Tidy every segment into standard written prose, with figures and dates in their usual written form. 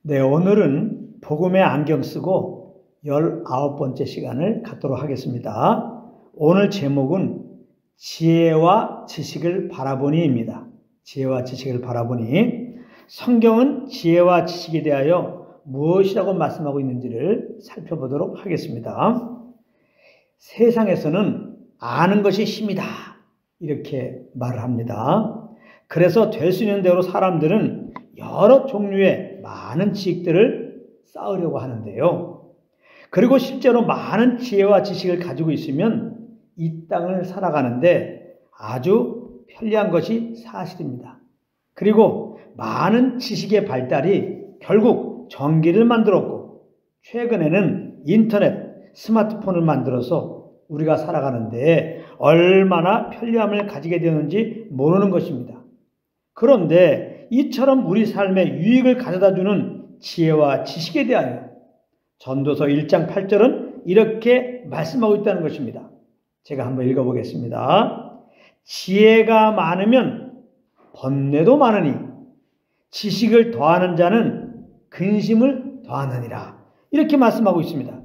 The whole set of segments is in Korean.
네, 오늘은 복음의 안경 쓰고 19번째 시간을 갖도록 하겠습니다. 오늘 제목은 지혜와 지식을 바라보니입니다. 지혜와 지식을 바라보니. 성경은 지혜와 지식에 대하여 무엇이라고 말씀하고 있는지를 살펴보도록 하겠습니다. 세상에서는 아는 것이 힘이다, 이렇게 말을 합니다. 그래서 될 수 있는 대로 사람들은 여러 종류의 많은 지식들을 쌓으려고 하는데요. 그리고 실제로 많은 지혜와 지식을 가지고 있으면 이 땅을 살아가는데 아주 편리한 것이 사실입니다. 그리고 많은 지식의 발달이 결국 전기를 만들었고, 최근에는 인터넷, 스마트폰을 만들어서 우리가 살아가는데 얼마나 편리함을 가지게 되는지 모르는 것입니다. 그런데 이처럼 우리 삶에 유익을 가져다주는 지혜와 지식에 대하여 전도서 1장 8절은 이렇게 말씀하고 있다는 것입니다. 제가 한번 읽어보겠습니다. 지혜가 많으면 번뇌도 많으니 지식을 더하는 자는 근심을 더하느니라, 이렇게 말씀하고 있습니다.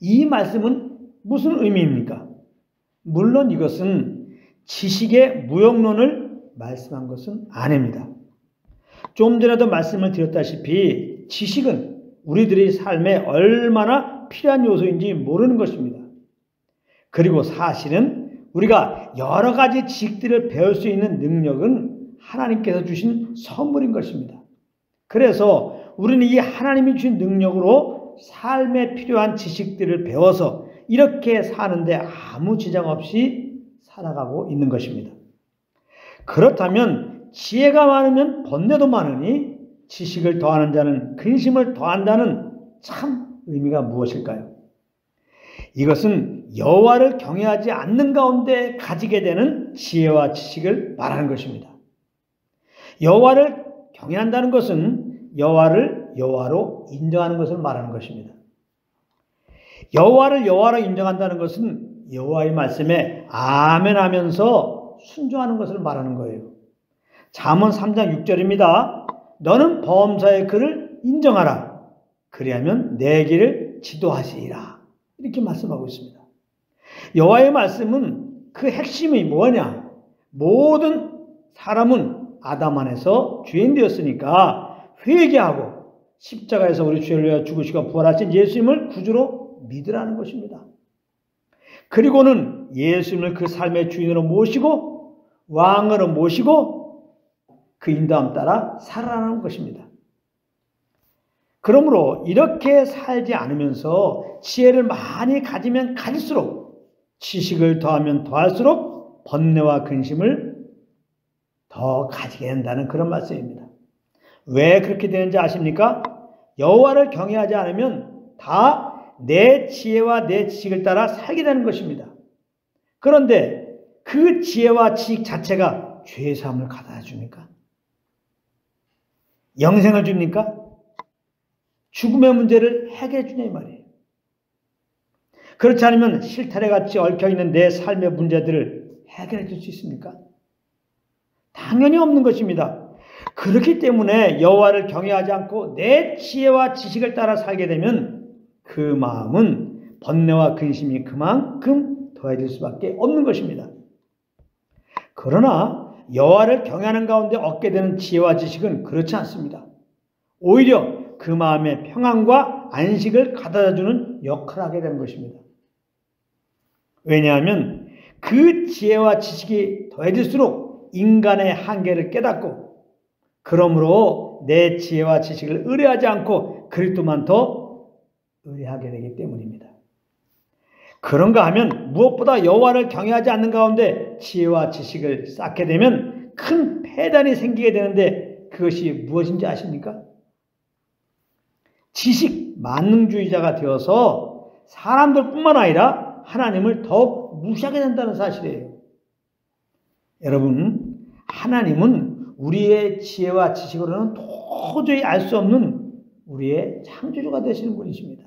이 말씀은 무슨 의미입니까? 물론 이것은 지식의 무용론을 말씀한 것은 아닙니다. 좀 전에도 말씀을 드렸다시피 지식은 우리들의 삶에 얼마나 필요한 요소인지 모르는 것입니다. 그리고 사실은 우리가 여러 가지 지식들을 배울 수 있는 능력은 하나님께서 주신 선물인 것입니다. 그래서 우리는 이 하나님이 주신 능력으로 삶에 필요한 지식들을 배워서 이렇게 사는데 아무 지장 없이 살아가고 있는 것입니다. 그렇다면 지혜가 많으면 번뇌도 많으니 지식을 더하는 자는 근심을 더한다는 참 의미가 무엇일까요? 이것은 여호와를 경외하지 않는 가운데 가지게 되는 지혜와 지식을 말하는 것입니다. 여호와를 경외한다는 것은 여호와를 여호와로 인정하는 것을 말하는 것입니다. 여호와를 여호와로 인정한다는 것은 여호와의 말씀에 아멘 하면서 순종하는 것을 말하는 거예요. 잠언 3장 6절입니다. 너는 범사의 그를 인정하라. 그리하면 내 길을 지도하시리라. 이렇게 말씀하고 있습니다. 여호와의 말씀은 그 핵심이 뭐냐? 모든 사람은 아담 안에서 죄인 되었으니까 회개하고 십자가에서 우리 죄를 위하여 죽으시고 부활하신 예수님을 구주로 믿으라는 것입니다. 그리고는 예수님을 그 삶의 주인으로 모시고 왕으로 모시고 그 인도함 따라 살아가는 것입니다. 그러므로 이렇게 살지 않으면서 지혜를 많이 가지면 가질수록, 지식을 더하면 더할수록 번뇌와 근심을 더 가지게 된다는 그런 말씀입니다. 왜 그렇게 되는지 아십니까? 여호와를 경외하지 않으면 다 내 지혜와 내 지식을 따라 살게 되는 것입니다. 그런데 그 지혜와 지식 자체가 죄의 삶을 가져다 줍니까? 영생을 줍니까? 죽음의 문제를 해결해 주냐 이 말이에요. 그렇지 않으면 실타래같이 얽혀있는 내 삶의 문제들을 해결해 줄 수 있습니까? 당연히 없는 것입니다. 그렇기 때문에 여호와를 경외하지 않고 내 지혜와 지식을 따라 살게 되면 그 마음은 번뇌와 근심이 그만큼 더해질 수밖에 없는 것입니다. 그러나 여호와를 경외하는 가운데 얻게 되는 지혜와 지식은 그렇지 않습니다. 오히려 그 마음의 평안과 안식을 가져다주는 역할을 하게 되는 것입니다. 왜냐하면 그 지혜와 지식이 더해질수록 인간의 한계를 깨닫고, 그러므로 내 지혜와 지식을 의뢰하지 않고 그리스도만 더 의뢰하게 되기 때문입니다. 그런가 하면 무엇보다 여호와를 경외하지 않는 가운데 지혜와 지식을 쌓게 되면 큰 폐단이 생기게 되는데 그것이 무엇인지 아십니까? 지식 만능주의자가 되어서 사람들뿐만 아니라 하나님을 더욱 무시하게 된다는 사실이에요. 여러분, 하나님은 우리의 지혜와 지식으로는 도저히 알 수 없는 우리의 창조주가 되시는 분이십니다.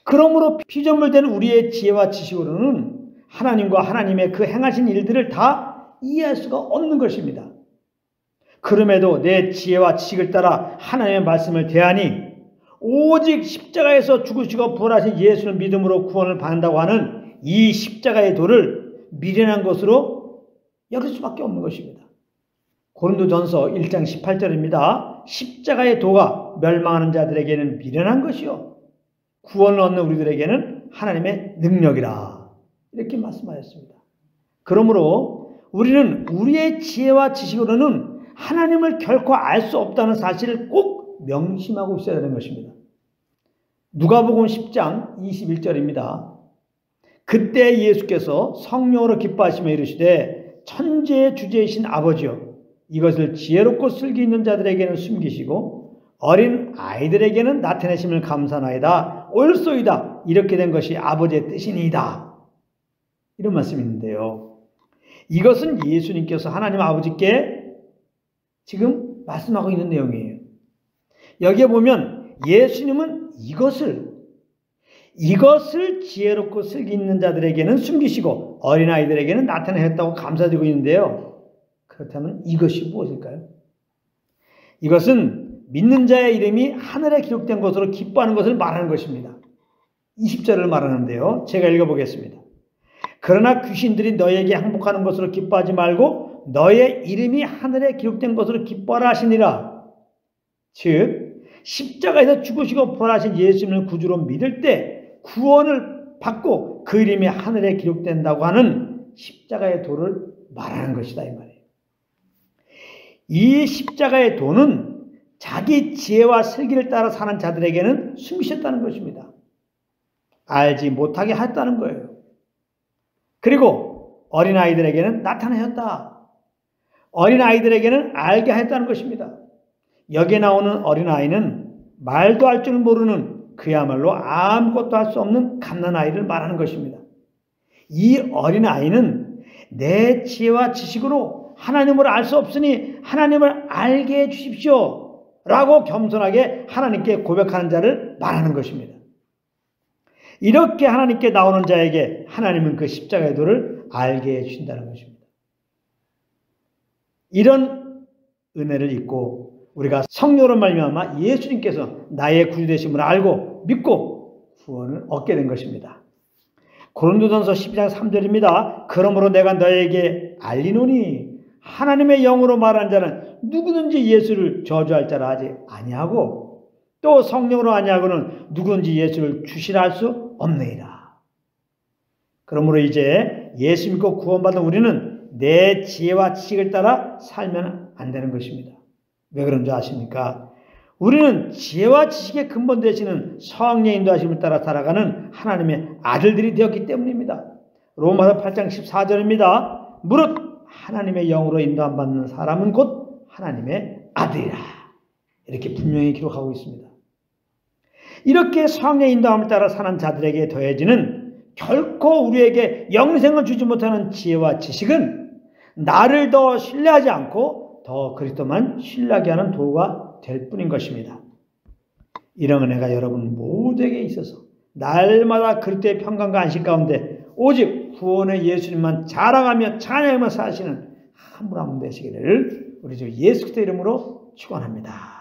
그러므로 피조물된 우리의 지혜와 지식으로는 하나님과 하나님의 그 행하신 일들을 다 이해할 수가 없는 것입니다. 그럼에도 내 지혜와 지식을 따라 하나님의 말씀을 대하니 오직 십자가에서 죽으시고 부활하신 예수를 믿음으로 구원을 받는다고 하는 이 십자가의 도를 미련한 것으로 여길 수밖에 없는 것입니다. 고린도전서 1장 18절입니다. 십자가의 도가 멸망하는 자들에게는 미련한 것이요 구원을 얻는 우리들에게는 하나님의 능력이라 이렇게 말씀하셨습니다. 그러므로 우리는 우리의 지혜와 지식으로는 하나님을 결코 알 수 없다는 사실을 꼭 명심하고 있어야 되는 것입니다. 누가복음 10장 21절입니다. 그때 예수께서 성령으로 기뻐하시며 이르시되 천지의 주제이신 아버지여 이것을 지혜롭고 슬기 있는 자들에게는 숨기시고 어린 아이들에게는 나타내심을 감사나이다. 옳소이다. 이렇게 된 것이 아버지의 뜻이니이다. 이런 말씀이 있는데요. 이것은 예수님께서 하나님 아버지께 지금 말씀하고 있는 내용이에요. 여기에 보면 예수님은 이것을 지혜롭고 슬기 있는 자들에게는 숨기시고 어린아이들에게는 나타내셨다고 감사드리고 있는데요. 그렇다면 이것이 무엇일까요? 이것은 믿는 자의 이름이 하늘에 기록된 것으로 기뻐하는 것을 말하는 것입니다. 20절을 말하는데요. 제가 읽어보겠습니다. 그러나 귀신들이 너에게 항복하는 것으로 기뻐하지 말고 너의 이름이 하늘에 기록된 것으로 기뻐하라 하시니라. 즉 십자가에서 죽으시고 부활하신 예수님을 구주로 믿을 때 구원을 받고 그 이름이 하늘에 기록된다고 하는 십자가의 도를 말하는 것이다 이 말이에요. 이 십자가의 도는 자기 지혜와 슬기를 따라 사는 자들에게는 숨기셨다는 것입니다. 알지 못하게 했다는 거예요. 그리고 어린아이들에게는 나타내셨다. 어린아이들에게는 알게 했다는 것입니다. 여기에 나오는 어린아이는 말도 할 줄 모르는 그야말로 아무것도 할 수 없는 갓난아이를 말하는 것입니다. 이 어린아이는 내 지혜와 지식으로 하나님을 알 수 없으니 하나님을 알게 해 주십시오 라고 겸손하게 하나님께 고백하는 자를 말하는 것입니다. 이렇게 하나님께 나오는 자에게 하나님은 그 십자가의 도를 알게 해주신다는 것입니다. 이런 은혜를 입고 우리가 성령으로 말미암아 예수님께서 나의 구주되심을 알고 믿고 구원을 얻게 된 것입니다. 고린도전서 12장 3절입니다. 그러므로 내가 너에게 알리노니 하나님의 영으로 말하는 자는 누구든지 예수를 저주할 자라 하지 아니하고 또 성령으로 아니하고는 누구든지 예수를 주시라 할 수 없느니라. 그러므로 이제 예수 믿고 구원받은 우리는 내 지혜와 지식을 따라 살면 안 되는 것입니다. 왜 그런 줄 아십니까? 우리는 지혜와 지식의 근본 되시는 성령의 인도하심을 따라 살아가는 하나님의 아들들이 되었기 때문입니다. 로마서 8장 14절입니다. 무릇 하나님의 영으로 인도함 받는 사람은 곧 하나님의 아들이라. 이렇게 분명히 기록하고 있습니다. 이렇게 성령의 인도함을 따라 사는 자들에게 더해지는 결코 우리에게 영생을 주지 못하는 지혜와 지식은 나를 더 신뢰하지 않고 더 그리스도만 신뢰하게 하는 도구가 될 뿐인 것입니다. 이런 은혜가 여러분 모두에게 있어서 날마다 그리스도의 평강과 안식 가운데 오직 구원의 예수님만 자랑하며 찬양하며 사시는 한 분 한 분 되시기를 우리 주 예수 그리스도 이름으로 축원합니다.